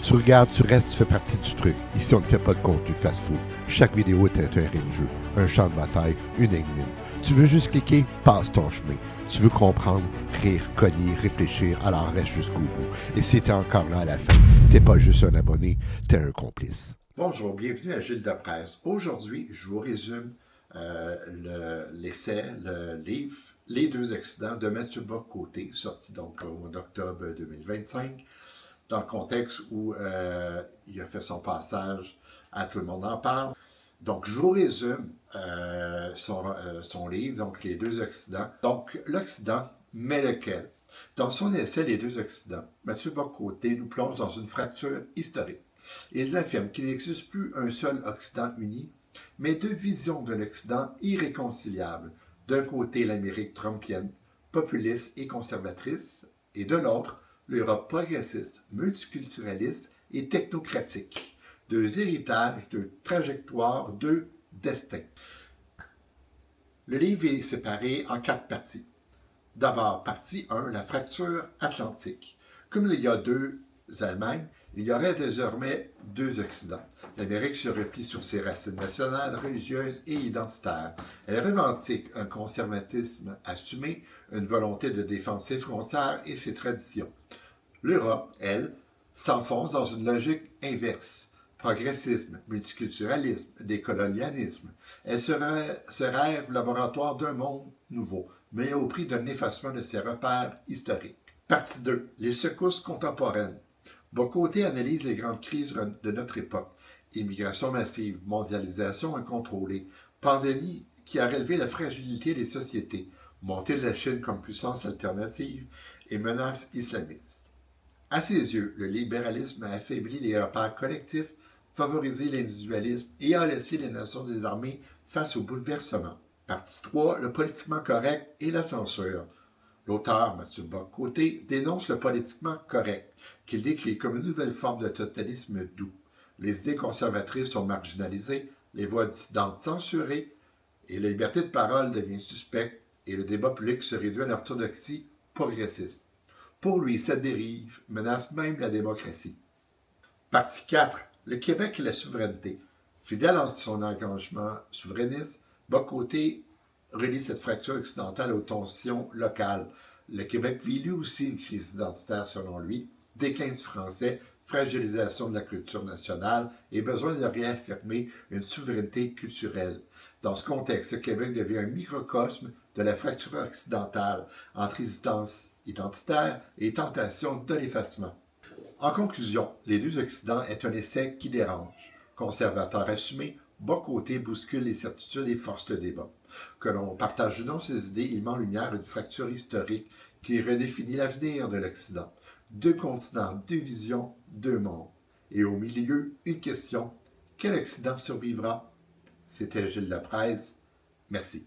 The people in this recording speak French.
Tu regardes, tu restes, tu fais partie du truc. Ici, on ne fait pas de contenu fast-food. Chaque vidéo est un terrain de jeu, un champ de bataille, une énigme. Tu veux juste cliquer, passe ton chemin. Tu veux comprendre, rire, cogner, réfléchir, alors reste jusqu'au bout. Et si t'es encore là à la fin, t'es pas juste un abonné, t'es un complice. Bonjour, bienvenue à Gilles de Presse. Aujourd'hui, je vous résume l'essai, le livre Les deux accidents de Mathieu Bock-Côté, sorti donc au mois d'octobre 2025, dans le contexte où il a fait son passage à Tout le monde en parle. Donc, je vous résume son livre, donc Les deux accidents. Donc, l'accident, mais lequel? Dans son essai Les deux accidents, Mathieu Bock-Côté nous plonge dans une fracture historique. Il affirme qu'il n'existe plus un seul Occident uni, mais deux visions de l'Occident irréconciliables. D'un côté, l'Amérique trumpienne, populiste et conservatrice, et de l'autre, l'Europe progressiste, multiculturaliste et technocratique. Deux héritages, deux trajectoires, deux destins. Le livre est séparé en 4 parties. D'abord, partie 1, la fracture atlantique. Comme il y a deux Allemagnes, il y aurait désormais deux Occidents. L'Amérique se replie sur ses racines nationales, religieuses et identitaires. Elle revendique un conservatisme assumé, une volonté de défendre ses frontières et ses traditions. L'Europe, elle, s'enfonce dans une logique inverse. Progressisme, multiculturalisme, décolonialisme. Elle se rêve laboratoire d'un monde nouveau, mais au prix d'un effacement de ses repères historiques. Partie 2. Les secousses contemporaines. Bock-Côté analyse les grandes crises de notre époque. Immigration massive, mondialisation incontrôlée, pandémie qui a relevé la fragilité des sociétés, montée de la Chine comme puissance alternative et menace islamiste. À ses yeux, le libéralisme a affaibli les repères collectifs, favorisé l'individualisme et a laissé les nations désarmées face au bouleversement. Partie 3. Le politiquement correct et la censure. L'auteur, Mathieu Bock-Côté, dénonce le politiquement correct, qu'il décrit comme une nouvelle forme de totalitarisme doux. Les idées conservatrices sont marginalisées, les voix dissidentes censurées, et la liberté de parole devient suspecte, et le débat public se réduit à une orthodoxie progressiste. Pour lui, cette dérive menace même la démocratie. Partie 4. Le Québec et la souveraineté. Fidèle en son engagement souverainiste, Bock-Côté relie cette fracture occidentale aux tensions locales. Le Québec vit lui aussi une crise identitaire selon lui, déclin du français, fragilisation de la culture nationale et besoin de réaffirmer une souveraineté culturelle. Dans ce contexte, le Québec devient un microcosme de la fracture occidentale entre hésitance identitaire et tentation de l'effacement. En conclusion, Les deux Occidents est un essai qui dérange. Conservateur assumé, Bock-Côté bouscule les certitudes et force le débat. Que l'on partage ou non ses idées, il met en lumière une fracture historique qui redéfinit l'avenir de l'Occident. Deux continents, deux visions, deux mondes. Et au milieu, une question. Quel Occident survivra? C'était Gilles Lapresse. Merci.